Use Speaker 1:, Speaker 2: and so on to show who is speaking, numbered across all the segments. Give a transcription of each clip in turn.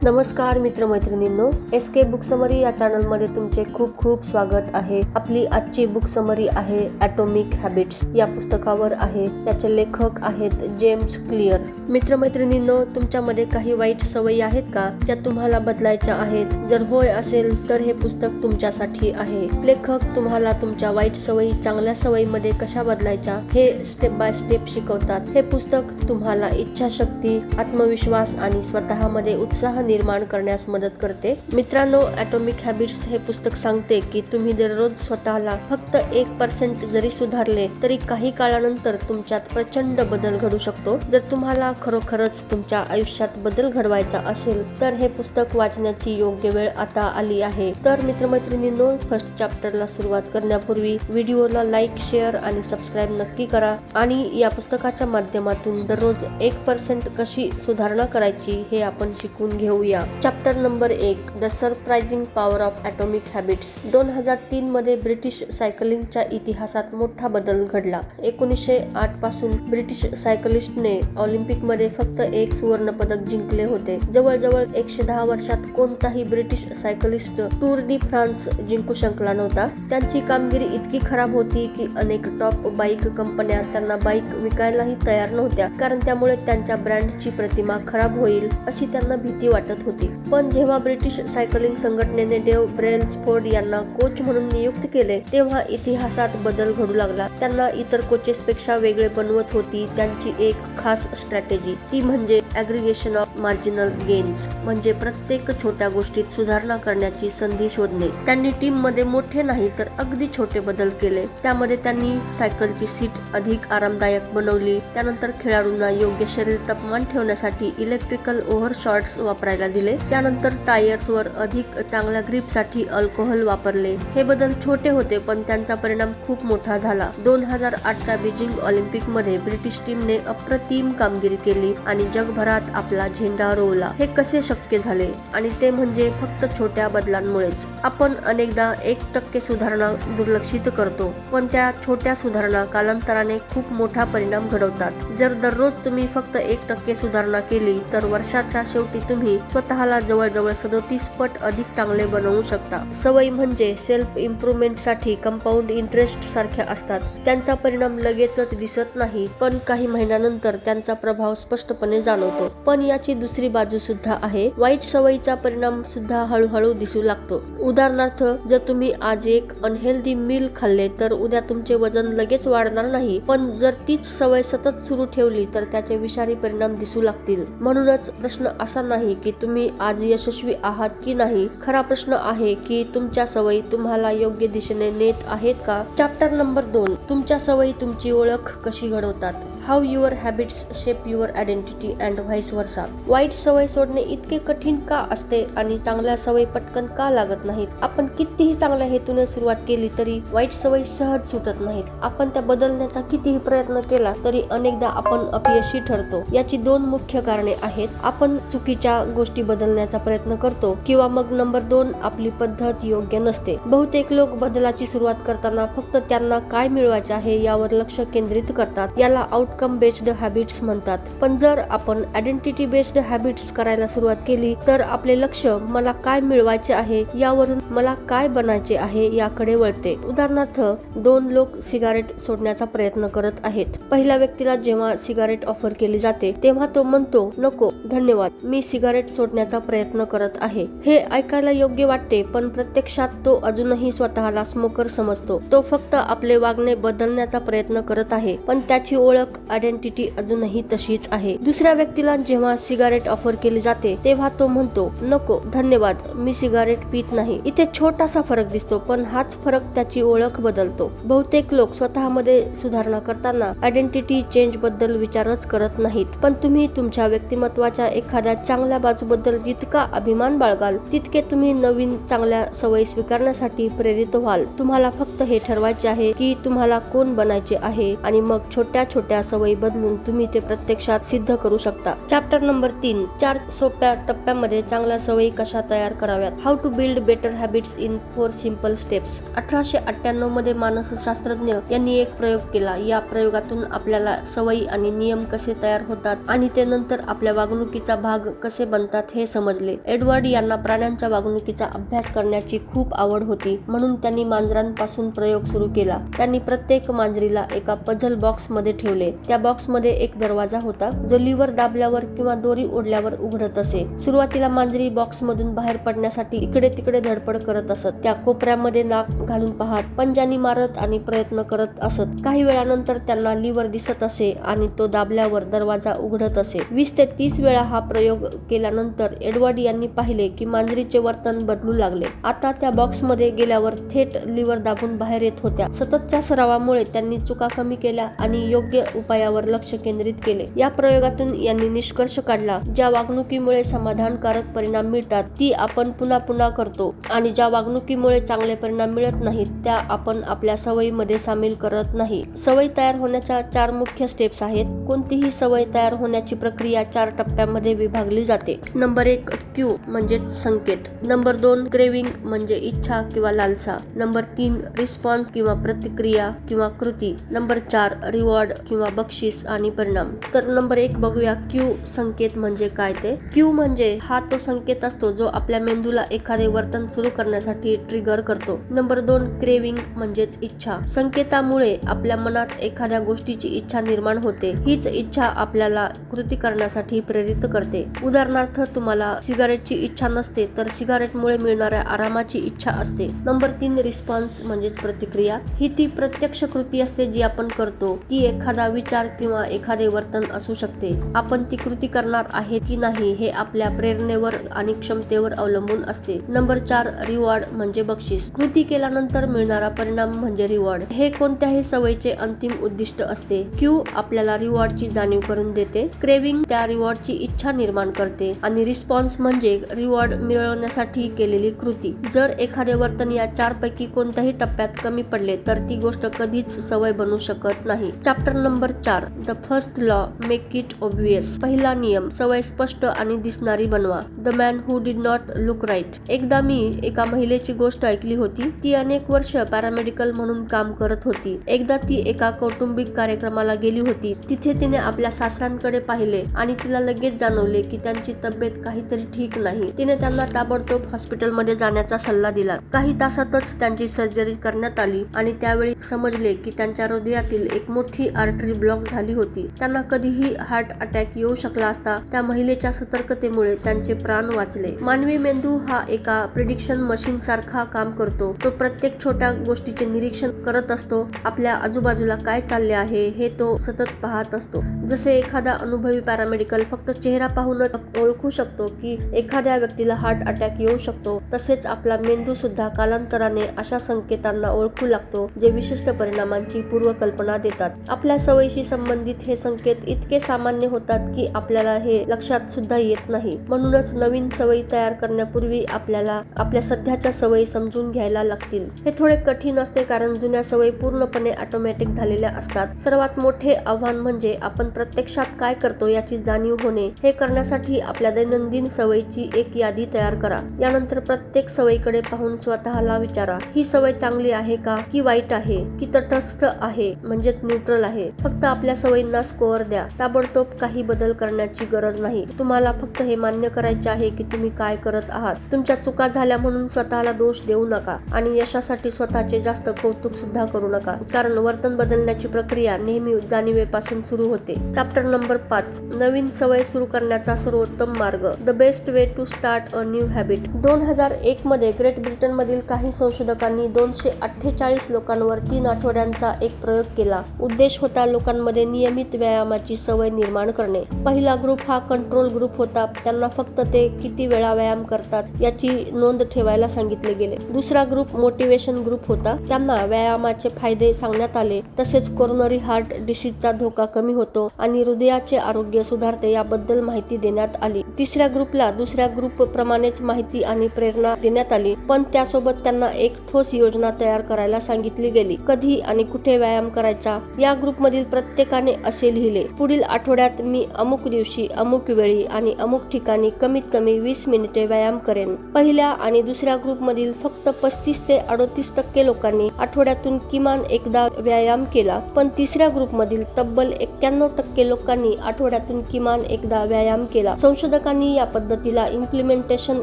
Speaker 1: नमस्कार मित्रमैत्रिणींनो, SK book summary या चॅनलमध्ये तुमचे खूप खूप स्वागत आहे। आपली आजची बुक समरी आहे ॲटॉमिक हॅबिट्स या पुस्तकावर आहे। त्याचे लेखक आहेत जेम्स क्लिअर। मित्रमैत्रिणींनो, तुमच्यामध्ये काही वाईट सवयी आहेत का ज्या तुम्हाला बदलायच्या आहेत? जर होय असेल तर हे पुस्तक तुमच्यासाठी आहे। लेखक तुम्हाला तुमच्या वाईट सवयी चांगल्या सवयीमध्ये कशा बदलायच्या हे स्टेप बाय स्टेप शिकवतात। हे पुस्तक तुम्हाला इच्छाशक्ती, आत्मविश्वास आणि स्वतःमध्ये उत्साह निर्माण करण्यास मदत करते। मित्रांनो, ॲटॉमिक हॅबिट्स हे पुस्तक सांगते की तुम्ही दररोज स्वतःला फक्त 1% जरी सुधारले तरी काही काळानंतर तुमच्यात प्रचंड बदल घडू शकतो। जर तुम्हाला खरोखरच तुमच्या आयुष्यात बदल घडवायचा असेल तर हे पुस्तक वाचण्याची योग्य वेळ आता आली आहे। तर मित्रमैत्रिणींनो, फर्स्ट चॅप्टरला सुरुवात करण्यापूर्वी व्हिडिओला लाईक, शेअर आणि सबस्क्राईब नक्की करा आणि या पुस्तकाच्या माध्यमातून दररोज 1% कशी सुधारणा करायची हे आपण शिकून घेऊ। Chapter number 1, the surprising power of atomic habits. 2003 मध्ये ब्रिटिश सायकलिंगच्या इतिहासात मोठा बदल घडला। 1908 पासून ब्रिटिश सायकलिस्टने ऑलिम्पिक मध्ये फक्त एक सुवर्ण पदक जिंकले होते। जवळजवळ 110 वर्षात कोणताही British cyclist Tour de France जिंकू शकला नव्हता। त्यांची कामगिरी इतकी खराब होती की अनेक टॉप बाईक कंपन्या त्यांना बाईक विकायलाही तयार नव्हत्या, कारण त्यामुळे त्यांच्या ब्रँडची प्रतिमा खराब होईल अशी त्यांना भीती वाटत होती। पण जेव्हा ब्रिटिश सायकलिंग संघटनेने डेव्ह ब्रेल्सफोर्ड यांना कोच म्हणून नियुक्त केले तेव्हा इतिहासात बदल घडू लागला। त्यांना इतर कोचेसपेक्षा वेगळे बनवत होती त्यांची एक खास स्ट्रॅटेजी, ती म्हणजे ॲग्रिगेशन ऑफ मार्जिनल गेन्स, म्हणजे प्रत्येक छोट्या गोष्टीत सुधारणा करण्याची संधी शोधणे। त्यांनी टीम मध्ये मोठे नाही तर अगदी छोटे बदल केले। त्यामध्ये त्यांनी सायकलची सीट अधिक आरामदायक बनवली। त्यानंतर खेळाडूंना योग्य शरीर तापमान ठेवण्यासाठी इलेक्ट्रिकल ओव्हरशॉट्स वापरायला दिले। त्यानंतर टायर्सवर अधिक चांगल्या ग्रिपसाठी अल्कोहोल वापरले। हे बदल छोटे होते पण त्यांचा परिणाम खूप मोठा झाला। 2008च्या बीजिंग ऑलिम्पिक मध्ये ब्रिटिश टीमने अप्रतिम कामगिरी केली आणि जगभरात आपला झेंडा रोवला। हे कसे शक्य झाले? आणि ते म्हणजे फक्त छोट्या बदलांमुळेच। आपण अनेकदा 1% सुधारणा दुर्लक्षित करतो, पण त्या छोट्या सुधारणा कालांतराने खूप मोठा परिणाम घडवतात। जर दररोज तुम्ही फक्त 1% सुधारणा केली तर वर्षाच्या शेवटी तुम्ही स्वतःला जवळजवळ 37 पट अधिक चांगले बनवू शकता। सवयी म्हणजे सेल्फ इम्प्रूव्हमेंट साठी कंपाऊंड इंटरेस्ट सारख्या असतात। त्यांचा परिणाम लगेचच दिसत नाही, पण काही महिन्यानंतर त्यांचा प्रभाव स्पष्टपणे जाणवतो। पण याची दुसरी बाजू सुद्धा आहे। वाईट सवयीचा परिणाम सुद्धा हळूहळू दिसू लागतो। उदाहरणार्थ, जर तुम्ही आज एक अनहेल्दी मील खाल्ले तर उद्या तुमचे वजन लगेच वाढणार नाही, पण जर तीच सवय सतत सुरू ठेवली तर त्याचे विषारी परिणाम दिसू लागतील। म्हणूनच प्रश्न असा नाही की तुम्ही आज यशस्वी आहात की नाही, खरा प्रश्न आहे की तुमच्या सवयी तुम्हाला योग्य दिशेने नेत आहेत का? चॅप्टर नंबर 2, तुमच्या सवयी तुमची ओळख कशी घडवतात। How your habits shape your identity and vice versa. वाईट सवय सोडणे इतके कठीण का असते आणि चांगल्या सवयी पटकन का लागत नाहीत? आपण कितीही चांगल्या हेतूने सुरुवात केली तरी वाईट सवयी सहज सुटत नाहीत। आपण त्या बदलण्याचा कितीही प्रयत्न केला तरी अनेकदा आपण अपयशी ठरतो। याची 2 मुख्य कारणे आहेत। आपण चुकीच्या गोष्टी बदलण्याचा प्रयत्न करतो किंवा मग नंबर 2, आपली पद्धत योग्य नसते। बहुतेक लोक बदलाची सुरुवात करताना फक्त त्यांना काय मिळवायचे आहे यावर लक्ष केंद्रित करतात। याला आउटकम बेस्ड हॅबिट्स म्हणतात। पण जर आपण आयडेंटिटी बेस्ड हॅबिट्स करायला सुरुवात केली तर आपले लक्ष मला काय मिळवायचे आहे यावरून मला काय बनायचे आहे याकडे वळते। उदाहरणार्थ, 2 लोक सिगारेट सोडण्याचा प्रयत्न करत आहेत। पहिल्या व्यक्तीला जेव्हा सिगारेट ऑफर केली जाते तेव्हा तो म्हणतो, नको धन्यवाद, मी सिगारेट सोडण्याचा प्रयत्न करत आहे। हे ऐकायला योग्य वाटते, पण प्रत्यक्षात तो अजूनही स्वतःला स्मोकर समजतो। तो फक्त आपले वागणे बदलण्याचा प्रयत्न करत आहे, पण त्याची ओळख, आयडेंटिटी अजूनही तशीच आहे। दुसऱ्या व्यक्तीला जेव्हा सिगारेट ऑफर केली जाते तेव्हा तो म्हणतो, नको धन्यवाद, मी सिगारेट पित नाही। इथे छोटासा फरक दिसतो, पण हाच फरक त्याची ओळख बदलतो। बहुतेक लोक स्वतःमध्ये सुधारणा करताना आयडेंटिटी चेंज बद्दल विचारच करत नाहीत, पण तुम्ही तुमच्या व्यक्तिमत्वाच्या एखाद्या चांगल्या बाजूबद्दल जितका अभिमान बाळगाल तितके तुम्ही नवीन चांगल्या सवयी स्वीकारण्यासाठी प्रेरित व्हाल। तुम्हाला फक्त हे ठरवायचे आहे की तुम्हाला कोण बनायचे आहे आणि मग छोट्या छोट्या सवयी बदलून तुम्ही ते प्रत्यक्षात सिद्ध करू शकता. चॅप्टर नंबर 3, 4 सोप्या टप्प्यामध्ये चांगल्या सवयी कशा तयार कराव्यात. How to build better habits in 4 simple steps. 1898 मध्ये मानसशास्त्रज्ञ यांनी एक प्रयोग केला. या प्रयोगातून आपल्याला सवयी आणि नियम कसे तयार होतात आणि ते नंतर आपल्या वागणुकीचा भाग कसे बनतात हे समजले. एडवर्ड यांना प्राण्यांच्या वागणुकीचा अभ्यास करण्याची खूप आवड होती, म्हणून त्यांनी मांजरांपासून प्रयोग सुरू केला. त्यांनी प्रत्येक मांजरीला एका पझल बॉक्स मध्ये ठेवले. त्या बॉक्स मध्ये एक दरवाजा होता जो लीव्हर दाबल्यावर किंवा दोरी ओढल्यावर उघडत असे. सुरुवातीला मांजरी बॉक्स मधून बाहेर पडण्यासाठी इकडे तिकडे धडपड करत असत. त्या कोपऱ्यामध्ये नाक घालून पाहत, पंजानी मारत आणि प्रयत्न करत असत. काही वेळानंतर त्यांना लीव्हर दिसत असे आणि तो दाबल्यावर दरवाजा उघडत असे. 20 ते 30 वेळा हा प्रयोग केल्यानंतर एडवर्ड यांनी पाहिले की मांजरीचे वर्तन बदलू लागले. आता त्या बॉक्स मध्ये गेल्यावर थेट लीव्हर दाबून बाहेर येत होत्या. सततच्या सरावामुळे त्यांनी चुका कमी केल्या आणि योग्य उपायावर लक्ष केंद्रित केले. या प्रयोगातून यांनी निष्कर्ष काढला, ज्या वागणुकीमुळे समाधानकारक परिणाम मिळतात ती आपण पुन्हा पुन्हा करतो आणि ज्या वागणुकीमुळे चांगले परिणाम मिळत नाहीत त्या आपण आपल्या सवयीमध्ये सामील करत नाही. सवय तयार होण्याच्या 4 मुख्य स्टेप्स आहेत. कोणतीही सवय तयार होण्याची प्रक्रिया 4 टप्प्यामध्ये विभागली जाते. नंबर 1 क्यू म्हणजे संकेत. नंबर 2 क्रेविंग म्हणजे इच्छा किंवा लालसा. नंबर 3 रिस्पॉन्स किंवा प्रतिक्रिया किंवा कृती. नंबर 4 रिवॉर्ड किंवा बक्षीस आणि परिणाम. तर नंबर 1 बघूया क्यू संकेत म्हणजे काय ते. क्यू म्हणजे हा तो संकेत असतो जो आपल्या मेंदूला एखादे वर्तन सुरू करण्यासाठी ट्रिगर करतो. नंबर 2 क्रेविंग म्हणजेच इच्छा. संकेतामुळे आपल्या मनात एखाद्या गोष्टीची इच्छा निर्माण होते. हीच इच्छा आपल्याला कृती करण्यासाठी प्रेरित करते. उदाहरणार्थ तुम्हाला सिगारेटची इच्छा नसते तर सिगारेटमुळे मिळणाऱ्या आरामाची इच्छा असते. नंबर 3 रिस्पॉन्स म्हणजेच प्रतिक्रिया. ही ती प्रत्यक्ष कृती असते जी आपण करतो. ती एखादा विचार किंवा एखादे वर्तन असू शकते. आपण ती कृती करणार आहे की नाही हे आपल्या प्रेरणेवर आणि क्षमतेवर अवलंबून असते. नंबर 4 रिवॉर्ड म्हणजे बक्षीस. कृती केल्यानंतर मिळणारा परिणाम म्हणजे रिवॉर्ड. हे कोणत्याही सवयीचे अंतिम उद्दिष्ट असते. क्यू आपल्याला रिवॉर्डची जाणीव करून देते. क्रेविंग त्या रिवॉर्डची इच्छा निर्माण करते आणि रिस्पॉन्स म्हणजे रिवॉर्ड मिळवण्यासाठी केलेली कृती. जर एखादे वर्तन या 4 पैकी कोणत्याही टप्प्यात कमी पडले तर ती गोष्ट कधीच सवय बनू शकत नाही. Chapter number 4 the first law make it obvious. पहिला नियम, सवय स्पष्ट आणि दिसणारी बनवा. The man who did not look right. एकदा मी एका महिलेची गोष्ट ऐकली होती. ती अनेक वर्ष पॅरामेडिकल म्हणून काम करत होती. एकदा ती एका कौटुंबिक कार्यक्रमाला गेली होती. तिथे तिने आपल्या सासऱ्यांकडे पाहिले आणि तिला लगेच जाणवले की त्यांची तब्येत काहीतरी ठीक नाही. तिने त्यांना ताबडतोब हॉस्पिटलमध्ये जाण्याचा सल्ला दिला. काही तासातच त्यांची सर्जरी करण्यात आली आणि त्यावेळी समजले की त्यांच्या हृदयातील एक मोठी आर्टरी ब्लॉक झाली होती. त्यांना कधीही हार्ट अटॅक येऊ शकला असता. त्या महिलेच्या सतर्कतेमुळे त्यांचे प्राण वाचले. मानवी मेंदू हा एका प्रिडिक्शन मशीन सारखा काम करतो. तो प्रत्येक छोट्या गोष्टीचे निरीक्षण करत असतो. आपल्या आजूबाजूला काय चालले आहे हे तो सतत पाहत असतो. जसे एखादा अनुभवी पॅरामेडिकल फक्त चेहरा पाहूनच ओळखू शकतो की एखाद्या व्यक्तीला हार्ट अटॅक येऊ शकतो, तसेच आपला मेंदू सुद्धा कालांतराने अशा संकेतांना ओळखू लागतो जे विशिष्ट परिणामांची पूर्वकल्पना देतात. आपल्या सवयीशी संबंधित हे संकेत इतके सामान्य होतात की आपल्याला हे लक्षात सुद्धा येत नाही. म्हणूनच नवीन सवयी तयार करण्यापूर्वी आपल्याला आपल्या सध्याच्या सवयी समजून घ्यायला लागतील. हे थोडे कठीण असते कारण जुन्या सवयी पूर्णपणे ऑटोमॅटिक झालेल्या असतात. सर्वात मोठे आव्हान म्हणजे आपण प्रत्यक्षात काय करतो याची जाणीव होणे. हे करण्यासाठी आपल्या दैनंदिन सवयीची एक यादी तयार करा. यानंतर प्रत्येक सवयीकडे पाहून स्वतःला विचारा, ही सवय चांगली आहे का की वाईट आहे की तटस्थ आहे म्हणजेच न्यूट्रल आहे. फक्त आपल्या सवयींना स्कोअर द्या. ताबडतोब काही बदल करण्याची गरज नाही. तुम्हाला फक्त हे मान्य करायचे आहे की तुम्ही काय करत आहात. तुमच्या चुका झाल्या म्हणून स्वतःला दोष देऊ नका आणि यशासाठी स्वतःचे जास्त कौतुक सुद्धा करू नका, कारण वर्तन बदलण्याची प्रक्रिया नेहमी जाणीवेपासून सुरू होते. चॅप्टर नंबर 5 नवीन सवय सुरू करण्याचा सर्वोत्तम मार्ग. The best way to start a new habit. 2001 मध्ये ग्रेट ब्रिटन मधील काही संशोधकांनी 248 लोकांवर 3 आठवड्यांचा एक प्रयोग केला. उद्देश होता लोकांमध्ये नियमित व्यायामाची सवय निर्माण करणे. पहिला ग्रुप हा कंट्रोल ग्रुप होता. त्यांना फक्त ते किती वेळा व्यायाम करतात याची नोंद ठेवायला सांगितले गेले. दुसरा ग्रुप मोटिवेशन ग्रुप होता. त्यांना व्यायामाचे फायदे सांगण्यात आले, तसेच कोरोनरी हार्ट डिसीजचा धोका कमी होतो आणि हृदयाचे आरोग्य सुधारते याबद्दल माहिती देण्यात आली. तिसऱ्या ग्रुपला दुसऱ्या ग्रुप प्रमाणेच माहिती आणि प्रेरणा देण्यात आली, पण त्यासोबत त्यांना एक ठोस योजना तयार करायला सांगितली गेली. कधी आणि कुठे व्यायाम करायचा. या ग्रुपमधील प्रत्येकाने असे लिहिले, पुढील आठवड्यात मी अमुक दिवशी अमुक वेळी आणि अमुक ठिकाणी कमीत कमी 20 मिनिटे व्यायाम करेन. पहिल्या आणि दुसऱ्या ग्रुपमधील फक्त 35 ते 38% लोकांनी आठवड्यातून किमान एकदा व्यायाम केला, पण तिसऱ्या ग्रुपमधील तब्बल 91% लोकांनी आठवड्यातून किमान एकदा व्यायाम केला. संशोधकांनी या पद्धतीला इम्प्लिमेंटेशन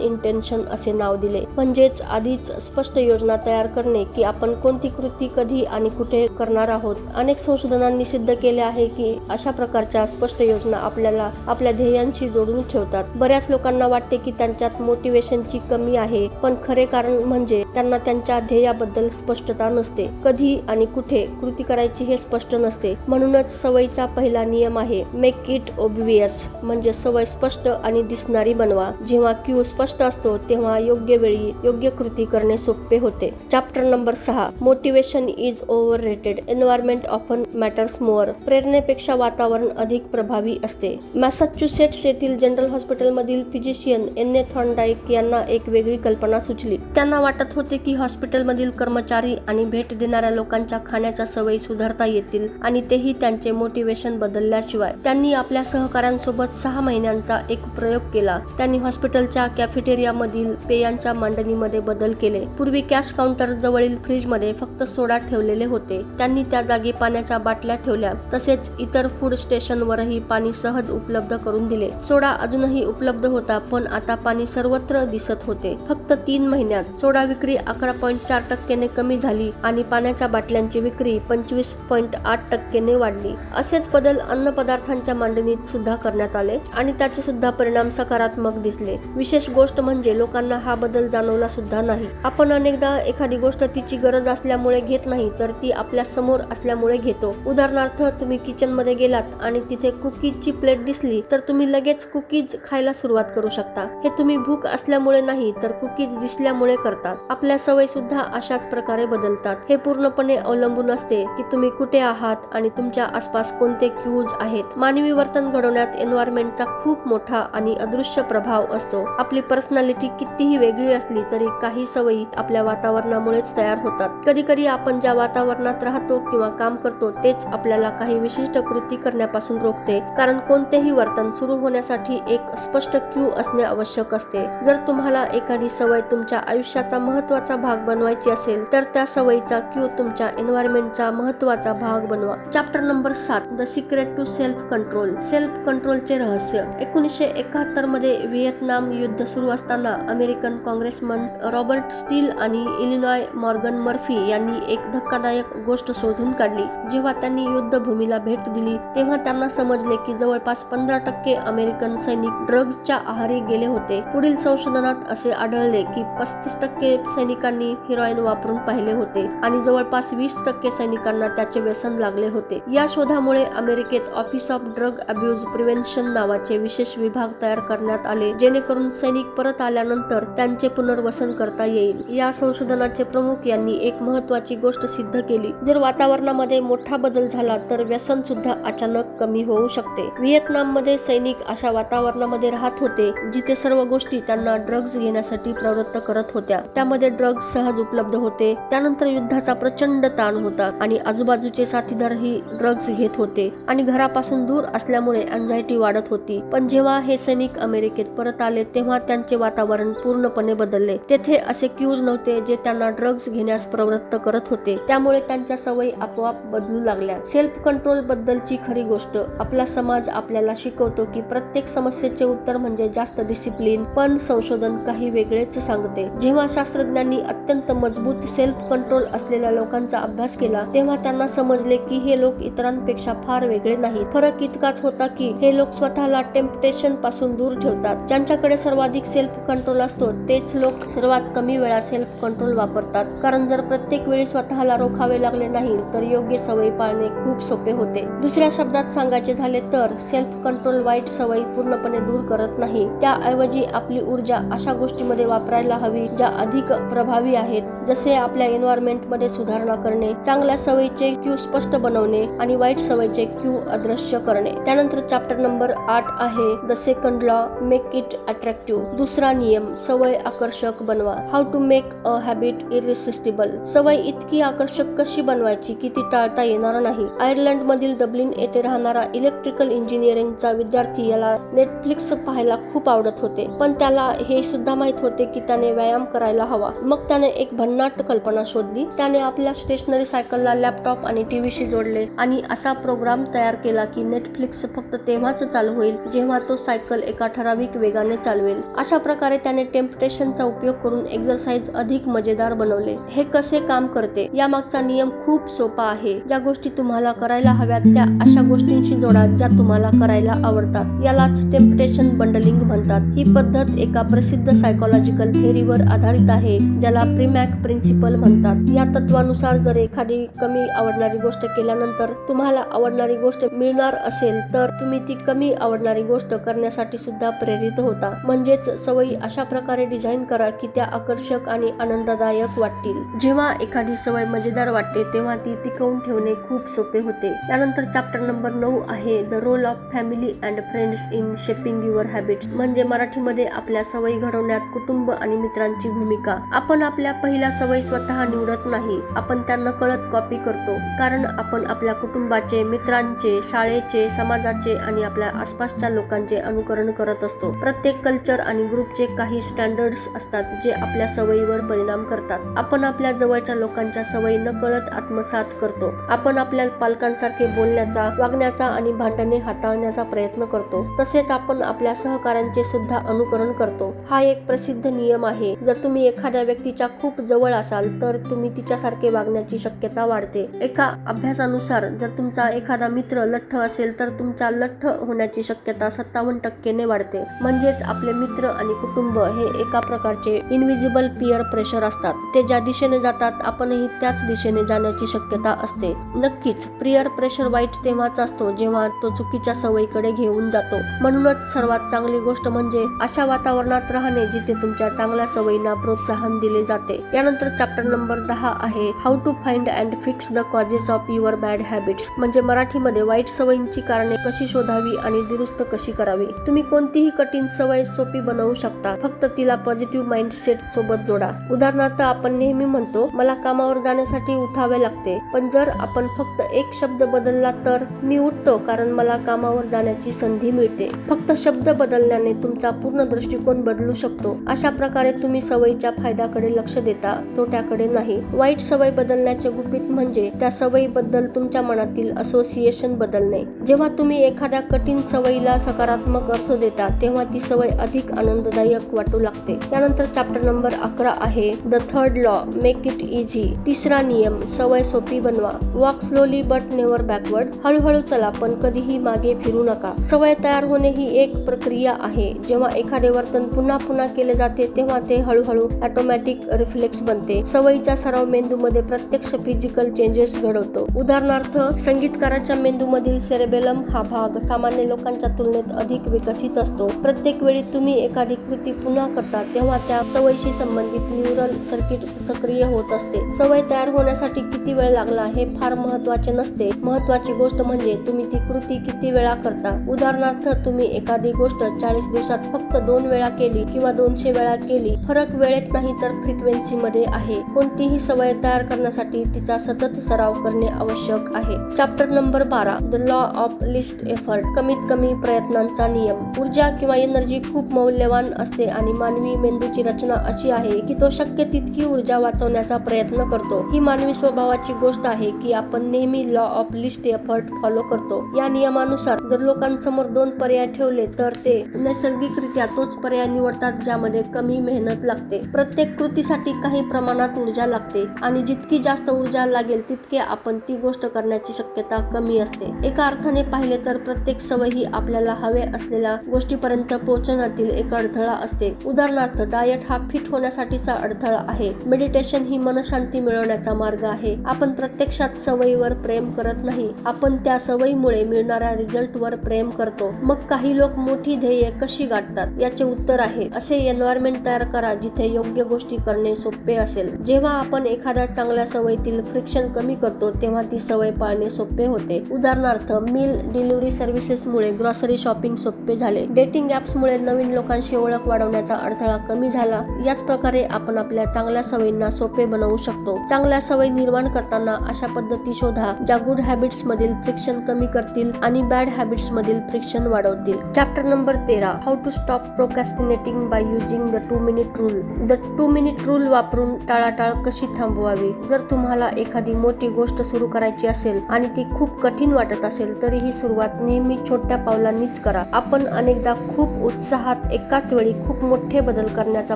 Speaker 1: इंटेन्शन असे नाव दिले, म्हणजेच आधीच स्पष्ट योजना तयार करणे की आपण कोणती कृती कधी आणि कुठे करणार आहोत. अनेक संशोधनांनी सिद्ध केले आहे की अशा प्रकारच्या स्पष्ट योजना आपल्याला आपल्या ध्येयांशी जोडून ठेवतात. बऱ्याच लोकांना वाटते की त्यांच्यात मोटिवेशनची कमी आहे, पण खरे कारण म्हणजे त्यांना त्यांच्या ध्येयाबद्दल स्पष्टता नसते. कधी आणि कुठे कृती करायची हे स्पष्ट नसते. म्हणूनच सवयीचा पहिला नियम आहे मेक इट ऑब्वियस, म्हणजे सवय स्पष्ट आणि दिसणारी बनवा. जेव्हा क्यू स्पष्ट असतो तेव्हा योग्य वेळी योग्य कृती करणे सोपे होते. Chapter number 6, motivation is overrated, environment often matters more. प्रेरणेपेक्षा वातावरण अधिक प्रभावी असते. मॅसेच्युसेट्स येथील जनरल हॉस्पिटलमधील फिजिशियन एन्ने थॉर्नडाईक यांना एक वेगळी कल्पना सुचली. त्यांना वाटत होते की हॉस्पिटलमधील कर्मचारी आणि भेट देणाऱ्या लोकांच्या खाण्याच्या सवयी सुधारता येतील आणि तेही त्यांचे मोटिवेशन बदलल्याशिवाय. त्यांनी आपल्या सहकाऱ्यांसोबत 6 महिन्यांचा एक प्रयोग केला. त्यांनी हॉस्पिटलच्या कॅफेटेरियामधील पेयांच्या मांडणीमध्ये बदल केले. पूर्वी कॅश काउंटर जवळील फ्रीजमध्ये फक्त सोडा ठेवलेले होते. त्यांनी त्या जागी पाण्याच्या बाटल्या ठेवल्या. तसेच इतर फूड स्टेशनवरही पाणी सहज उपलब्ध करून दिले. सोडा अजूनही उपलब्ध होता, पण आता पाणी सर्वत्र दिसत होते. फक्त 3 महिन्यात सोडा विक्री 11.4% कमी झाली आणि पाण्याच्या बाटल्यांची विक्री 25.8% वाढली. असेच बदल अन्न पदार्थांच्या मांडणीत सुद्धा करण्यात आले आणि त्याचे सुद्धा परिणाम सकारात्मक दिसले. विशेष गोष्ट म्हणजे लोकांना हा बदल जाणवला सुद्धा नाही. आपण अनेकदा एखादी गोष्ट तिची गरज असल्यामुळे घेत नाही, तर ती आपल्या समोर असल्यामुळे घेतो. उदाहरणार्थ, तुम्ही किचन मध्ये गेलात आणि तिथे कुकीजची प्लेट दिसली तर तुम्ही लगेच कुकीज खायला सुरुवात करू शकता. हे तुम्ही भूक असल्यामुळे नाही, तर कुकीज दिसल्यामुळे करता. आपल्या सवयी सुद्धा अशाच प्रकारे बदलतात. हे पूर्णपणे अवलंबून असते की तुम्ही कुठे आहात आणि तुमच्या आसपास कोणते क्यूज आहेत. मानवी वर्तन घडवण्यात एन्व्हायरमेंटचा खूप मोठा आणि अदृश्य प्रभाव असतो. आपली पर्सनॅलिटी कितीही वेगळी असली तरी काही सवयी आपल्या वातावरणामुळेच तयार होतात. कधी कधी आपण ज्या वातावरणात राहतो किंवा काम करतो तेच आपल्याला काही विशिष्ट कृती करण्यापासून रोखते, कारण कोणतेही वर्तन सुरू होण्यासाठी एक स्पष्ट क्यू असणे आवश्यक असते. जर तुम्हाला एखादी सवय तुमच्या आयुष्याचा महत्त्वाचा भाग बनवायची असेल तर त्या सवयीचा क्यू तुमच्या एन्व्हायरमेंटचा महत्त्वाचा भाग बनवा. Chapter number 7, the secret to self control, self कंट्रोलचे रहस्य. 1971 मध्ये व्हिएतनाम युद्ध सुरू असताना अमेरिकन काँग्रेसमन रॉबर्ट स्टील आणि इलिनॉय मॉर्गन मर्फी यांनी एक धक्कादायक गोष्ट शोधून काढली. जेव्हा त्यांनी युद्धभूमीला भेट दिली तेव्हा त्यांना समजले की जवळपास 15% अमेरिकन सैनिक ड्रग्जच्या आहारी गेले होते. पुढील संशोधनात असे आढळले की 35% सैनिकांनी हिरोईन वापरून पाहिले होते आणि जवळपास 20% सैनिकांना त्याचे व्यसन लागले होते. या शोधामुळे अमेरिकेत office of drug abuse prevention नावाचे विशेष विभाग तयार करण्यात आले, जेणेकरून सैनिक परत आल्यानंतर त्यांचे पुनर्वसन करता येईल. या संशोधनाचे प्रमुख यांनी एक महत्त्वाची गोष्ट सिद्ध केली. जर वातावरणामध्ये मोठा बदल झाला तर व्यसन सुद्धा अचानक कमी होऊ शकते. व्हिएतनाममध्ये सैनिक अशा वातावरणामध्ये राहत होते जिथे सर्व गोष्टी त्यांना ड्रग्ज घेण्यासाठी प्रवृत्त करत होत्या. त्यामध्ये ड्रग्ज सहज उपलब्ध होते. त्यानंतर युद्धाचा प्रचंड ताण होता आणि आजूबाजूचे साथीदारही ड्रग्ज घेत होते आणि घरापासून दूर असल्यामुळे अँझायटी वाढत होती. पण जेव्हा हे सैनिक अमेरिकेत परत आले तेव्हा त्यांचे वातावरण पूर्णपणे बदलले. तेथे असे क्यूज नव्हते जे त्यांना ड्रग्ज घेण्यास प्रवृत्त करत होते. त्यामुळे त्यांच्या सवयी आपोआप बदलू लागल्या. सेल्फ कंट्रोल बद्दलची खरी गोष्ट. आपला समाज आपल्याला शिकवतो की प्रत्येक समस्येचे उत्तर म्हणजे जास्त डिसिप्लिन, पण संशोधन काही वेगळेच सांगते. जेव्हा शास्त्रज्ञांनी अत्यंत मजबूत सेल्फ कंट्रोल असलेल्या लोकांचा अभ्यास केला तेव्हा त्यांना समजले की हे लोक इतरांपेक्षा फार वेगळे नाहीत. फरक इतकाच होता की हे लोक स्वतःला टेम्पटेशन पासून दूर ठेवतात. ज्यांच्याकडे सर्वाधिक सेल्फ कंट्रोल असतो तेच लोक सर्वात कमी वेळा सेल्फ कंट्रोल वापरतात, कारण जर प्रत्येक वेळी स्वतःला रोखावे लागले नाही तर योग्य सवयी पाळणे खूप सोपे होते. दुसऱ्या शब्दात सांगायचे झाले तर सेल्फ कंट्रोल वाईट सवयी पूर्णपणे दूर करत नाही. त्याऐवजी आपली ऊर्जा अशा गोष्टींमध्ये वापरायला हवी ज्या अधिक प्रभावी आहेत जसे आपल्या एन्व्हायरमेंटमध्ये सुधारणा करणे, चांगल्या सवयीचे क्यू स्पष्ट बनवणे आणि वाईट सवयीचे क्यू अदृश्य करणे. त्यानंतर चॅप्टर नंबर 8 आहे the second law, make it attractive. दुसरा नियम, सवय आकर्षक बनवा. How to make a habit irresistible. सवय इतकी आकर्षक कशी बनवायची की ती टाळता येणार नाही. आयर्लंड मधील डब्लिन येथे राहणारा इलेक्ट्रिकल इंजिनिअरिंगचा विद्यार्थी याला नेटफ्लिक्स पाहायला खूप आवडत होते, पण त्याला हे सुद्धा माहित होते की त्याने व्यायाम करायला हवा. मग त्याने एक भन्नाट कल्पना शोधली. त्याने आपल्या स्टेशनरी सायकलला लॅपटॉप आणि टीव्हीशी जोडले आणि असा प्रोग्राम तयार केला की नेटफ्लिक्स फक्त तेव्हाच चालू होईल जेव्हा तो सायकल एका ठराविक वेगाने चालवेल. अशा प्रकारे त्याने टेम्पटेशनचा उपयोग करून एक्सरसाइज अधिक मजेदार बनवले. हे कसे काम करते? यामागचा नियम खूप सोपा आहे. ज्या गोष्टी तुम्हाला करायला हव्यात त्या अशा गोष्टींशी जोडा ज्या तुम्हाला करायला आवडतात. यालाच टेम्पटेशन बंडलिंग म्हणतात. ही पद्धत एका प्रसिद्ध सायकोलॉजिकल थेअरीवर आधारित आहे ज्याला प्रीमॅक प्रिन्सिपल म्हणतात. या तत्वानुसार जर एखादी कमी आवडणारी गोष्ट केल्यानंतर तुम्हाला आवडणारी गोष्ट मिळणार असेल तर तुम्ही ती कमी आवडणारी गोष्ट करण्यासाठी सुद्धा प्रेरित होता. म्हणजेच सवयी अशा प्रकारे डिझाईन करा की त्या आकर्षक आणि आनंददायक वाटतील. जेव्हा एखादी सवय मजेदार वाटते तेव्हा ती टिकवून ठेवणे खूप सोपे होते. त्यानंतर चॅप्टर नंबर 9 आहे the role of family and friends in shaping your habits. म्हणजे मराठीमध्ये आपल्या सवयी घडवण्यात कुटुंब आणि मित्रांची भूमिका. आपण आपल्या पहिल्या सवयी स्वतः निवडत नाही, आपण त्या नकळत कॉपी करतो. कारण आपण आपल्या कुटुंबाचे, मित्रांचे, शाळेचे, समाजाचे आणि आपल्या आसपासच्या लोकांचे अनुकरण करत असतो. प्रत्येक कल्चर आणि ग्रुपचे काही स्टँडर्ड्स असतात जे आपल्या सवयीवर परिणाम करतात. आपण आपल्या जवळच्या लोकांच्या सवयी नकळत आत्मसात करतो. आपण आपल्या पालकांसारखे बोलण्याचा, वागण्याचा आणि भांडणे हाताळण्याचा प्रयत्न करतो. तसेच आपण आपल्या सहकाऱ्यांचे सुद्धा अनुकरण करतो. हा एक प्रसिद्ध नियम आहे. जर तुम्ही एखाद्या व्यक्तीच्या खूप जवळ असाल तर तुम्ही तिच्यासारखे वागण्याची शक्यता वाढते. एका अभ्यासानुसार जर तुमचा एखादा मित्र लठ्ठ असेल तर तुमच्या लठ्ठ होण्याची शक्यता 57% वाढते. म्हणजेच आपले मित्र आणि कुटुंब हे एका प्रकारचे इनविजिबल पियर प्रेशर असतात. ते ज्या दिशेने जातात आपणही त्याच दिशेने जाण्याची शक्यता असते. नक्कीच पियर प्रेशर वाईट तेव्हाच असतो जेव्हा तो चुकीच्या सवयीकडे घेऊन जातो. म्हणूनच सर्वात चांगली गोष्ट म्हणजे अशा वातावरणात राहणे जिथे तुमच्या चांगल्या सवयींना प्रोत्साहन दिले जाते. यानंतर चॅप्टर नंबर 10 आहे how to find and fix the causes of your bad habits. म्हणजे मराठीमध्ये वाईट सवयींची कारणे कशी शोधावी आणि दुरुस्त कशी करावी. तुम्ही कोणतीही कठीण सवय सोपी बनवू शकता, फक्त तिला पॉझिटिव्ह माइंडसेट सोबत जोडा. उदाहरणार्थ आपण नेहमी म्हणतो मला कामावर जाण्यासाठी उठावे लागते, पण जर आपण फक्त एक शब्द बदलला तर मी उठतो कारण मला कामावर जाण्याची संधी मिळते. फक्त शब्द बदलल्याने तुमचा पूर्ण दृष्टिकोन बदलू शकतो. अशा प्रकारे तुम्ही सवयीच्या फायद्याकडे लक्ष देता, तोट्याकडे नाही. वाईट सवय बदलण्याचे गुपित म्हणजे त्या सवयीबद्दल तुमच्या मनातील असोसिएशन बदलणे. जेव्हा तुम्ही एखाद्या कठीण सवयीला सकारात्मक अर्थ देता तेव्हा ती सवय अधिक आनंददायक वाटू लागते. त्यानंतर चॅप्टर नंबर 11 आहे the third law, make it easy. तिसरा नियम, सवय सोपी बनवा. Walk slowly but never backward. हळूहळू चला पण कधीही मागे फिरू नका. सवय तयार होणे ही एक प्रक्रिया आहे. जेव्हा एखादे वर्तन पुन्हा पुन्हा केले जाते तेव्हा ते हळूहळू ऑटोमॅटिक रिफ्लेक्स बनते. सवयीचा सराव मेंदूमध्ये प्रत्यक्ष फिजिकल चेंजेस घडवतो. उदाहरणार्थ संगीतकाराच्या मेंदूमधील सेरेबेलम हा भाग सामान्य लोकांच्या तुलनेत अधिक विकसित असतो. प्रत्येक वेळी तुम्ही एखादी कृती पुन्हा करता तेव्हा त्या सवयीशी संबंधित न्यूरल सर्किट सक्रिय होत असते. सवय तयार होण्यासाठी किती वेळ लागला हे फार महत्त्वाचे नसते. महत्त्वाची गोष्ट म्हणजे तुम्ही ती कृती किती वेळा करता. उदाहरणार्थ तुम्ही एखादी गोष्ट 40 दिवसात फक्त 2 वेळा केली किंवा 200 वेळा केली. फरक वेळेत नाही तर फ्रिक्वेन्सी मध्ये आहे. कोणतीही सवय तयार करण्यासाठी तिचा सतत सराव करणे आवश्यक आहे. Chapter number 12 the law of list effort. कमीत कमी प्रयत्नांचा नियम. ऊर्जा किंवा एनर्जी खूप मौल्यवान असते आणि मानवी मेंदूची रचना अशी आहे की तो शक्य तितकी ऊर्जा वाचवण्याचा प्रयत्न करतो. ही मानवी स्वभावाची गोष्ट आहे की आपण नेहमी law of list effort follow करतो. या नियमानुसार जर लोकांसमोर 2 पर्याय ठेवले तर ते नैसर्गिकरित्या तोच पर्याय निवडतात ज्यामध्ये कमी मेहनत लागते. प्रत्येक कृतीसाठी काही प्रमाणात ऊर्जा लागते आणि जितकी जास्त ऊर्जा लागेल तितके आपण ती गोष्ट करण्याची शक्यता कमी असते. एका अर्थाने पाहिले तर प्रत्येक सवय ही आपल्याला हवे असलेल्या गोष्टीपर्यंत पोहोचण्यातील एक अडथळा असते. उदाहरणार्थ डाएट हा फिट होण्यासाठीचा अडथळा आहे. मेडिटेशन ही मनशांती मिळवण्याचा मार्ग आहे. आपण प्रत्यक्षात सवयीवर प्रेम करत नाही, आपण त्या सवयीमुळे मिळणाऱ्या रिझल्टवर प्रेम करतो. मग काही लोक मोठी ध्येये कशी गाठतात? याचे उत्तर आहे असे एन्व्हायरमेंट तयार करा जिथे योग्य गोष्टी करणे सोपे सोपे असेल. जेव्हा आपण एखाद्या चांगल्या सवयीतील फ्रिक्शन कमी करतो तेव्हा ती सवय पाळणे सोपे होते. उदाहरणार्थ, मील डिलिव्हरी सर्व्हिसेसमुळे ग्रॉसरी शॉपिंग सोपे झाले. डेटिंग ॲप्समुळे नवीन लोकांशी ओळख वाढवण्याचा अडथळा कमी झाला. याच प्रकारे आपण आपल्या चांगल्या सवयींना सोपे बनवू शकतो. चांगल्या सवयी निर्माण करताना अशा पद्धती शोधा ज्या गुड हॅबिट्स मधील फ्रिक्शन कमी करतील आणि बॅड हॅबिट्स मधील फ्रिक्शन वाढवतील. Chapter number 13, how to stop procrastinating by using the 2 minute rule. The 2 minute rule वापरून टाळाटाळ कशी थांबवावी. जर तुम्हाला एखादी मोठी गोष्ट सुरू करायची असेल आणि ती खूप कठीण वाटत असेल तरी ही सुरुवात नेहमी छोट्या पावलांनीच करा. आपण अनेकदा खूप उत्साहात एकाच वेळी खूप मोठे बदल करण्याचा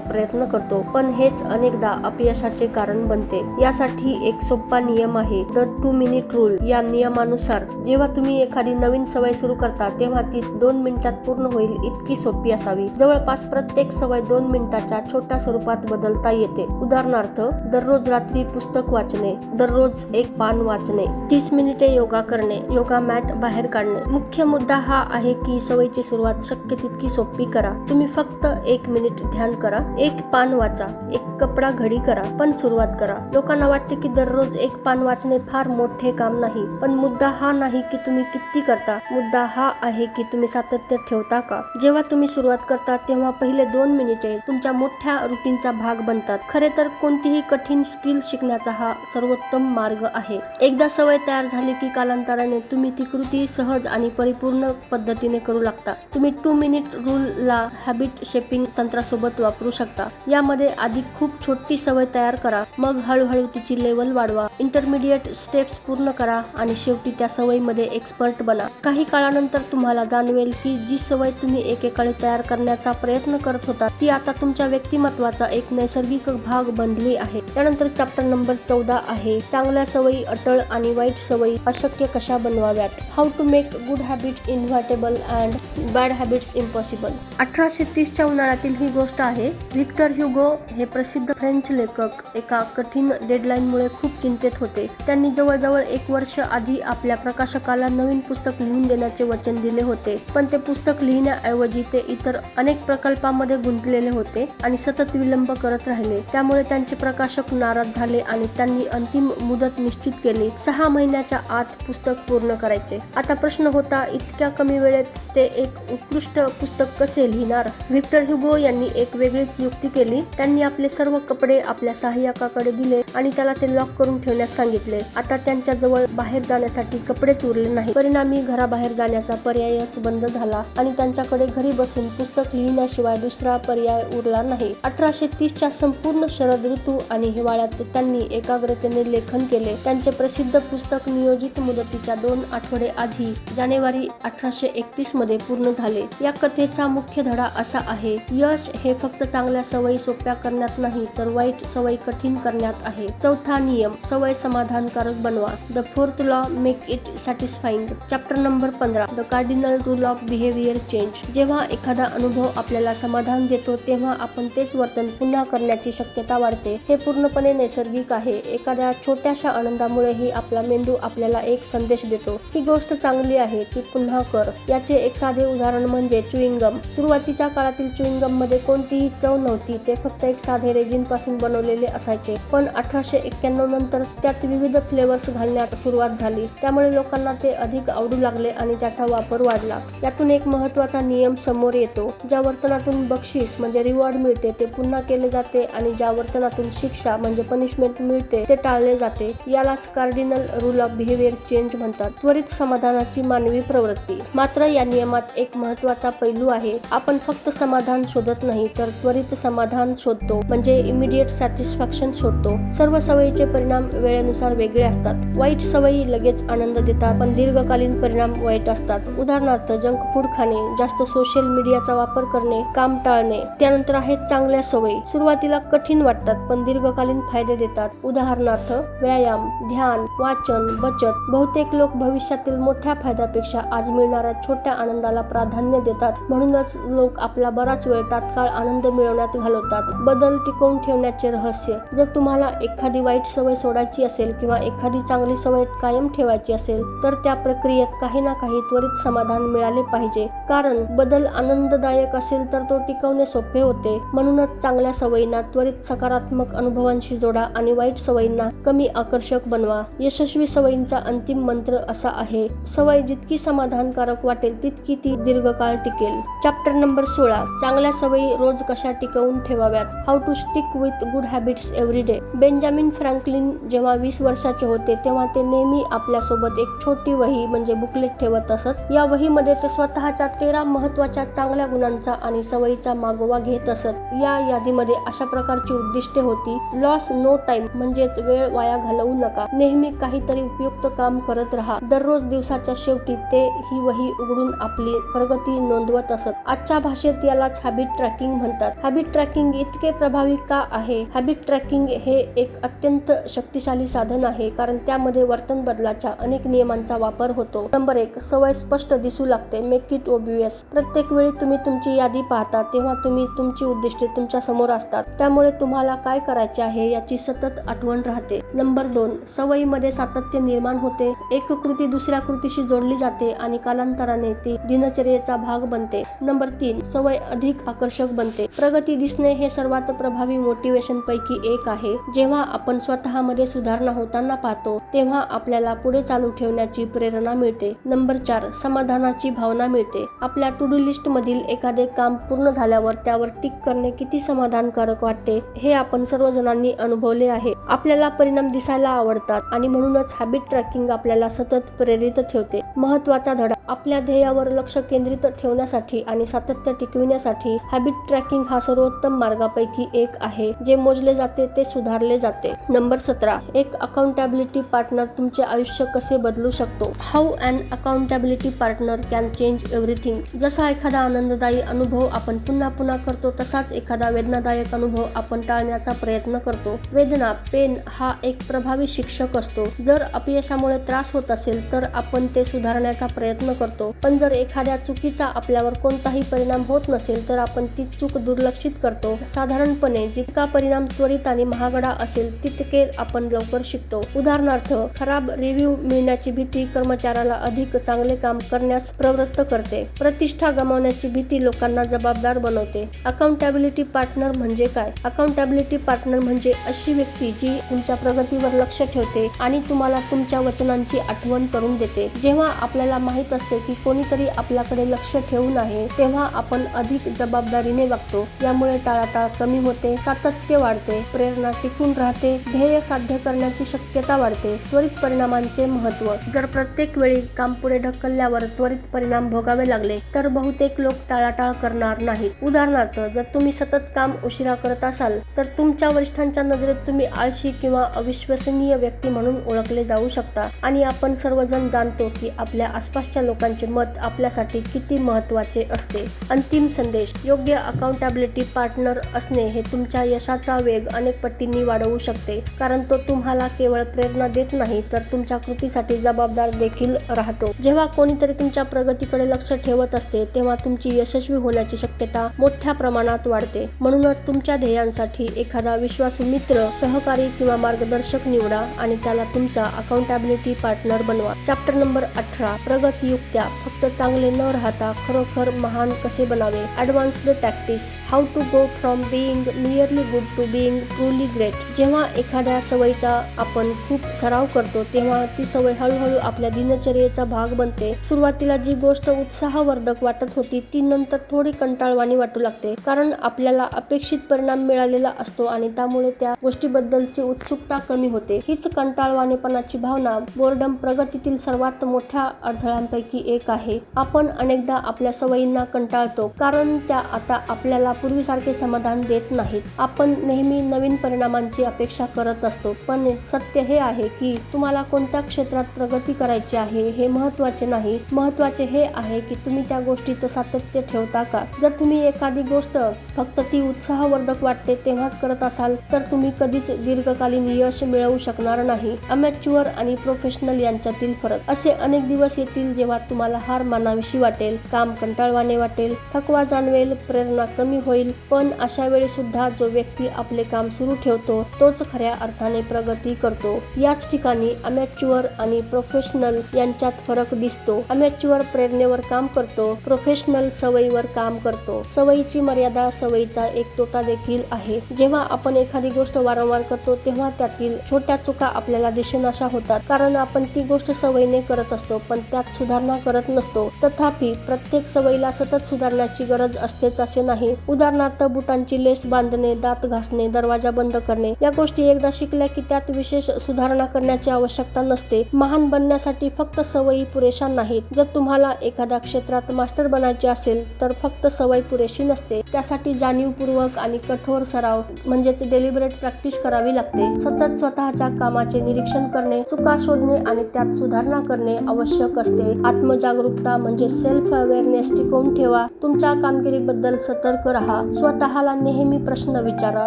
Speaker 1: प्रयत्न करतो, पण हेच अनेकदा अपयशाचे कारण बनते. यासाठी एक सोपा नियम आहे, द 2 मिनिट रूल. या नियमानुसार जेव्हा तुम्ही एखादी नवीन सवय सुरू करता तेव्हा ती 2 मिनिटात पूर्ण होईल इतकी सोपी असावी. जवळपास प्रत्येक सवय 2 मिनिटाच्या छोट्या स्वरूपात बदलता येते. उदाहरणार्थ, दररोज रात्री पुस्तक वाचणे, दररोज एक पान वाचणे, 30 मिनिटे योगा करणे, योगा मॅट बाहेर काढणे. मुख्य मुद्दा हा आहे की सवयीची सुरुवात शक्य तितकी सोपी करा. तुम्ही फक्त 1 मिनिट ध्यान करा, 1 पान वाचा, एक कपडा घडी करा, पण सुरुवात करा. लोकांना वाटते की दररोज 1 पान वाचणे फार मोठे काम नाही, पण मुद्दा हा नाही की तुम्ही किती करता, मुद्दा हा आहे की तुम्ही सातत्य ठेवता का. जेव्हा तुम्ही सुरुवात करता तेव्हा पहिले 2 मिनिटे तुमच्या मोठ्या रुटीनचा भाग बनतात. खरे तर कोणतीही कठीण स्किल शिकण्याचा हा सर्वोत्तम मार्ग आहे. एकदा सवय तयार झाली की कालांतराने तुम्ही ती कृती सहज आणि परिपूर्ण पद्धतीने करू लागता. तुम्ही 2 मिनिट रूल ला हॅबिट शेपिंग तंत्रासोबत वापरू शकता. यामध्ये आधी खूप छोटी सवय तयार करा, मग हळूहळू तिची लेवल वाढवा, इंटरमिडिएट स्टेप्स पूर्ण करा आणि शेवटी त्या सवयीमध्ये एक्सपर्ट बना. काही काळानंतर तुम्हाला जाणवेल की जी सवय तुम्ही एकेकाळी तयार करण्याचा प्रयत्न करत होता ती आता तुमच्या व्यक्तिमत्वाचा एक नैसर्गिक भाग बनली आहे. त्यानंतर चॅप्टर नंबर 14 आहे, चांगल्या सवयी अटळ आणि वाईट सवयी अशक्य कशा बनवाव्यात. How to make good habits inevitable and bad habits impossible. 1830च्या उन्हाळ्यातील ही गोष्ट आहे. व्हिक्टर ह्युगो हे प्रसिद्ध फ्रेंच लेखक एका कठीण डेडलाईनमुळे खूप चिंतेत होते. त्यांनी जवळजवळ 1 वर्ष आधी आपल्या प्रकाशकाला नवीन पुस्तक लिहून देण्याचे वचन दिले होते, पण ते पुस्तक लिहिण्याऐवजी ते इतर अनेक प्रकल्पांमध्ये गुंतलेले होते आणि सतत विलंब करत राहिले. त्यामुळे त्यांचे प्रकाशक नाराज झाले आणि त्यांनी अंतिम मुदत निश्चित केली, 6 महिन्याच्या आत पुस्तक पूर्ण करायचे. आता प्रश्न होता, इतक्या कमी वेळेत ते एक उत्कृष्ट पुस्तक कसे लिहिणार. व्हिक्टर ह्युगो यांनी एक वेगळीच युक्ती केली. त्यांनी आपले सर्व कपडे आपल्या सहाय्यकाकडे दिले आणि त्याला ते लॉक करून ठेवण्यास सांगितले. आता त्यांच्या जवळ बाहेर जाण्यासाठी कपडेच उरले नाही. परिणामी घराबाहेर जाण्याचा पर्यायच बंद झाला आणि त्यांच्याकडे घरी बसून पुस्तक लिहिण्याशिवाय दुसरा पर्याय उरला नाही. 1830च्या संपूर्ण शरद ऋतू आणि हिवाळ्यात त्यांनी एकाग्रतेने लेखन केले. त्यांचे प्रसिद्ध पुस्तक नियोजित मुदतीच्या 2 आठवडे आधी जानेवारी 1831 मध्ये पूर्ण झाले. या कथेचा मुख्य धडा असा आहे, यश हे फक्त चांगल्या सवयी सोप्या करण्यात नाही तर वाईट सवयी कठीण करण्यात आहे. चौथा नियम, सवय समाधानकारक बनवा. The 4th law, make it satisfying. Chapter number 15, the cardinal rule of behaviour change. जेव्हा एखादा अनुभव आपल्याला समाधान देतो तेव्हा आपण तेच वर्तन पुन्हा करण्याची शक्यता वाढते. हे पूर्णपणे नैसर्गिक आहे. एखाद्या छोट्याशा आनंदामुळेही आपला मेंदू आपल्याला एक संदेश देतो, ही गोष्ट चांगली आहे, ती पुन्हा कर. याचे एक साधे उदाहरण म्हणजे च्युइंग गम. सुरुवातीच्या काळातील च्युइंग गम मध्ये कोणतीही चव नव्हती, ते फक्त एक साधे रेजिन पासून बनवलेले असायचे. पण 1891 नंतर त्यात विविध फ्लेवर्स घालण्यात सुरुवात झाली. त्यामुळे लोकांना ते अधिक आवडू लागले आणि त्याचा वापर वाढला. यातून एक महत्त्वाचा नियम समोर येतो, ज्या वर्तनातून बक्षीस म्हणजे रिवॉर्ड मिळते ते पुन्हा केले जाते आणि ज्या वर्तनातून शिक्षा म्हणजे पनिशमेंट मिळते ते टाळले जाते. यालाच cardinal rule of behaviour change म्हणतात. त्वरित समाधानाची मानवी प्रवृत्ती. मात्र या नियमात एक महत्त्वाचा पैलू आहे. आपण फक्त समाधान शोधत नाही तर त्वरित समाधान शोधतो, म्हणजे इमिडिएट सॅटिस्फॅक्शन शोधतो. सर्व सवयीचे परिणाम वेळेनुसार वेगळे असतात. वाईट सवयी लगेच आनंद देतात पण दीर्घकालीन परिणाम वाईट असतात. उदाहरणार्थ, जंक फूड खाणे, जास्त सोशल मीडियाचा वापर करणे, काम टाळणे. त्यानंतर आहेत चांगल्या सवयी. सुरुवातीला कठीण वाटतात पण दीर्घकालीन फायदे देतात. उदाहरणार्थ, व्यायाम, ध्यान, वाचन, बचत. बहुतेक लोक भविष्यातील मोठ्या फायद्यापेक्षा आज मिळणाऱ्या छोट्या आनंदाला प्राधान्य देतात. म्हणूनच लोक आपला बराच वेळ तात्काळ आनंद मिळवण्यात घालवतात. बदल टिकवून ठेवण्याचे रहस्य. जर तुम्हाला एखादी वाईट सवय सोडायची असेल किंवा एखादी चांगली सवय कायम ठेवायची असेल तर त्या प्रक्रियेत काही ना काही त्वरित समाधान मिळाले पाहिजे. कारण बदल आनंददायक असेल तर तो टिकवणे सोपे होते. म्हणूनच चांगल्या सवयींना त्वरित सकारात्मक सकारात्मक अनुभवांशी जोडा आणि वाईट सवयींना कमी आकर्षक बनवा. यशस्वी सवयींचा अंतिम मंत्र असा आहे: सवय जितकी समाधानकारक वाटेल तितकी ती दीर्घकाळ टिकेल. Chapter number 16. चांगल्या सवयी रोज कशा टिकवून ठेवाव्यात. How to stick with good habits every day. Benjamin Franklin जेव्हा 20 वर्षाचे होते तेव्हा ते नेहमी आपल्यासोबत एक छोटी वही म्हणजे बुकलेट ठेवत असत. या वहीमध्ये ते स्वतःच्या 13 महत्त्वाच्या चांगल्या गुणांचा आणि सवयीचा मागोवा घेत असत. या यादीमध्ये अशा प्रकारची उद्दिष्टे होती: लॉस नो टाइम म्हणजेच वेळ वाया घालवू नका, नेहमी काहीतरी उपयुक्त काम करत राहा. दररोज दिवसाच्या शेवटी ते ही वही उघडून आपली प्रगती नोंदवत असत. आजच्या भाषेत यालाच हॅबिट ट्रॅकिंग म्हणतात. हॅबिट ट्रॅकिंग इतके प्रभावी का आहे? हॅबिट ट्रॅकिंग हे एक अत्यंत शक्तिशाली साधन आहे कारण त्यामध्ये वर्तन बदलाच्या अनेक नियमांचा वापर होतो. नंबर 1. सवय स्पष्ट दिसू लागते. Make it obvious. प्रत्येक वेळी तुम्ही तुमची यादी पाहता तेव्हा तुमची उद्दिष्टे तुमच्या समोर असतात, त्यामुळे तुम्हाला काय करायचे आहे याची सतत आठवण राहते. नंबर 2. सवयीमध्ये सातत्य निर्माण होते. एक कृती दुसऱ्या कृतीशी जोडली जाते आणि कालांतराने ती दिनचर्येचा भाग बनते. नंबर 3. सवय अधिक आकर्षक बनते. प्रगती दिसणे हे सर्वात प्रभावी मोटिवेशन पैकी एक आहे. जेव्हा आपण स्वतःमध्ये सुधारणा होताना पाहतो तेव्हा आपल्याला पुढे चालू ठेवण्याची प्रेरणा मिळते. नंबर 4. समाधानाची भावना मिळते. आपल्या टू डू लिस्ट मधील एखादे काम पूर्ण झाल्यावर त्यावर टिक करणे किती समाधानकारक वाटते हे आपण सर्वजणांनी अनुभवले आहे. आपल्याला परिणाम दिसायला आवडतात आणि म्हणूनच हॅबिट ट्रॅकिंग आपल्याला सतत प्रेरित ठेवते. महत्त्वाचा धडा. आपल्या ध्येयावर लक्ष केंद्रित ठेवण्यासाठी आणि सातत्य टिकविण्यासाठी हॅबिट ट्रॅकिंग हा सर्वोत्तम मार्गापैकी एक आहे. जे मोजले जाते ते सुधारले जाते. नंबर 17. एक अकाउंटेबिलिटी पार्टनर तुमचे आयुष्य कसे बदलू शकतो. How an accountability partner can change everything. जसा एखादा आनंददायी अनुभव आपण पुन्हा पुन्हा करतो तसाच एखादा वेदनादायक अनुभव आपण टाळण्याचा प्रयत्न करतो. वेदना, पेन हा एक प्रभावी शिक्षक असतो. जर अपयशामुळे त्रास होत असेल तर आपण ते सुधारण्याचा प्रयत्न करतो, पण जर एखाद्या चुकीचा आपल्यावर कोणताही परिणाम होत नसेल तर आपण ती चूक दुर्लक्षित करतो. साधारणपणे जितका परिणाम त्वरित आणि महागडा असेल तितके आपण लवकर शिकतो. उदाहरणार्थ, खराब रिव्ह्यू मिळण्याची भीती कर्मचाऱ्याला अधिक चांगले काम करण्यास प्रवृत्त करते. प्रतिष्ठा गमावण्याची भीती लोकांना जबाबदार बनवते. अकाउंटेबिलिटी पार्टनर म्हणजे काय? अकाउंटेबिलिटी पार्टनर म्हणजे अशी व्यक्ती जी तुमच्या प्रगतीवर लक्ष ठेवते आणि तुम्हाला तुमच्या वचनांची आठवण करून देते. जेव्हा आपल्याला माहित असते की कोणीतरी आपल्याकडे लक्ष ठेवून आहे तेव्हा आपण अधिक जबाबदारीने वागतो. यामुळे टाळाटाळ कमी होते, सातत्य वाढते, प्रेरणा टिकून राहते, ध्येय साध्य करण्याची शक्यता वाढते. त्वरित परिणामांचे महत्त्व. जर प्रत्येक वेळी काम पुढे ढकलल्यावर त्वरित परिणाम भोगावे लागले तर बहुतेक लोक टाळाटाळ करणार नाहीत. उदाहरणार्थ, जर तुम्ही सतत काम उशिरा करत असाल तर तुमच्या वरिष्ठांच्या नजरेत तुम्ही आळशी किंवा अविश्वसनीय व्यक्ती म्हणून ओळखले जाऊ शकता आणि आपण सर्वजण जाणतो की आपल्या आसपासच्या लोकांचे मत आपल्यासाठी किती महत्त्वाचे असते. अंतिम संदेश. योग्य अकाउंटेबिलिटी पार्टनर असणे हे तुमच्या यशाचा वेग अनेक पटींनी वाढवू शकते, कारण तो तुम्हाला केवळ प्रेरणा देत नाही तर तुमच्या कृतीसाठी जबाबदार देखील राहतो. जेव्हा कोणीतरी तुमच्या प्रगतीकडे लक्ष ठेवत असते तेव्हा तुमची यशस्वी होण्याची शक्यता मोठ्या प्रमाणात वाढते. म्हणूनच तुमच्या ध्येयांसाठी एखादा विश्वासू मित्र, सहकारी किंवा मार्गदर्शक निवडा आणि त्याला तुमचा अकाउंटेबिलिटी पार्टनर बनवा. Chapter number 18. प्रगत युक्त्या. फक्त चांगले न राहता खरोखर महान कसे बनावे. Advanced tactics. How to go from being merely good to being truly great. जेव्हा एखाद्या सवयीचा आपण खूप सराव करतो तेव्हा ती सवय हळूहळू आपल्या दिनचर्येचा भाग बनते. सुरुवातीला जी गोष्ट उत्साहवर्धक वाटत होती ती नंतर थोडी कंटाळवाणी वाटू लागते, कारण आपल्याला अपेक्षित परिणाम मिळालेला असतो आणि त्यामुळे त्या गोष्टीबद्दलची उत्सुकता कमी होते. हीच कंटाळवाणेपणाची भावना, बोर्डम, प्रगतीतील सर्वात मोठ्या अडथळ्यांपैकी एक आहे. आपण अनेकदा आपल्या सवयींना कंटाळतो कारण त्या आता आपल्याला पूर्वीसारखे समाधान देत नाहीत. आपण नेहमी नवीन परिणामांची अपेक्षा करत असतो, पण सत्य हे आहे की तुम्हाला कोणत्या क्षेत्रात प्रगती करायची आहे हे महत्त्वाचे नाही. महत्त्वाचे हे आहे की तुम्ही त्या गोष्टीत सातत्य ठेवता का. जर तुम्ही एखादी गोष्ट फक्त ती उत्साहवर्धक वाटते तेव्हाच करत असाल तर तुम्ही कधीच दीर्घकालीन यश मिळवू शकणार नाही. अमॅच्युअर आणि प्रोफेशनल यांच्यातील फरक. असे अनेक दिवस येतील जेव्हा तुम्हाला हार मानावीशी वाटेल, काम कंटाळवाणे वाटेल, थकवा जाणवेल, प्रेरणा कमी होईल. पण अशा वेळी सुद्धा जो व्यक्ती आपले काम सुरू ठेवतो तोच खऱ्या अर्थाने प्रगती करतो. याच ठिकाणी अमॅच्युअर आणि प्रोफेशनल यांच्यात फरक दिसतो. अमॅच्युअर प्रेरणेवर काम करतो, प्रोफेशनल सवयीवर काम करतो. सवयीची मर्यादा सवयीचा एक तोटा देखील आहे. जेव्हा आपण एखादी गोष्ट वारंवार करतो तेव्हा त्यातील छोट्या चुका आपल्याला दिसेनाशा होतात, कारण आपण ती गोष्ट सवयीने करत असतो पण त्यात सुधारणा करत नसतो. तथापि प्रत्येक सवयीला सतत सुधारण्याची गरज असतेच असे नाही. उदाहरणार्थ बुटांची लेस बांधणे, दात घासणे, दरवाजा बंद करणे या गोष्टी एकदा शिकल्या की त्यात विशेष सुधारणा करण्याची आवश्यकता नसते. महान बनण्यासाठी फक्त सवयी पुरेशा नाहीत. जर तुम्हाला एखाद्या क्षेत्रात मास्टर बनायचे असेल तर फक्त सवय पुरेशी नसते. त्यासाठी जाणीवपूर्वक आणि कठोर सराव म्हणजेच डेलिबरेट प्रॅक्टिस करावी लागते. सतत स्वतःच्या कामाचे निरीक्षण करणे, चुका शोधणे आणि त्यात सुधारणा करणे आवश्यक असते. आत्मजागरूकता म्हणजे सेल्फ अवेअरनेस टिकवून ठेवा. तुमच्या कामगिरीबद्दल सतर्क राहा. स्वतःला नेहमी प्रश्न विचारा,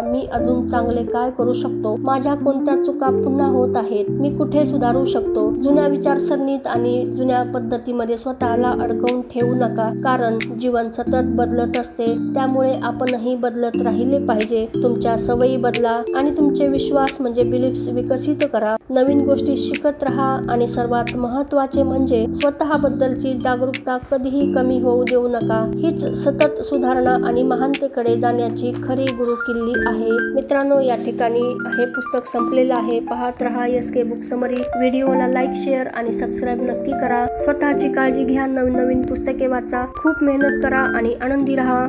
Speaker 1: मी अजून चांगले काय करू शकतो? माझ्या कोणत्या चुका पुन्हा होत आहेत? मी कुठे सुधारू शकतो? जुन्या विचारसरणीत आणि जुन्या पद्धतीमध्ये स्वतःला अडकवून ठेवू नका, कारण जीवन सतत बदलत असते. त्यामुळे आपणही बदलत राहिले पाहिजे. तुमच्या सवयी बदला आणि तुमचे विश्वास म्हणजे बिलीफ्स विकसित करा. नवीन गोष्टी शिकत राहा आणि सर्वात महत्त्वाचे म्हणजे स्वतःबद्दलची जागरूकता कधीही कमी होऊ देऊ नका. हीच सतत सुधारणा आणि महानतेकडे जाण्याची खरी गुरुकिल्ली आहे. मित्रांनो, या ठिकाणी हे पुस्तक संपलेलं आहे. पाहत रहा SK बुक समरी. व्हिडिओला लाईक, शेअर आणि सबस्क्राईब नक्की करा. स्वतःची काळजी घ्या. नवीन पुस्तके वाचा. खूप मेहनत करा आणि आनंदी रहा.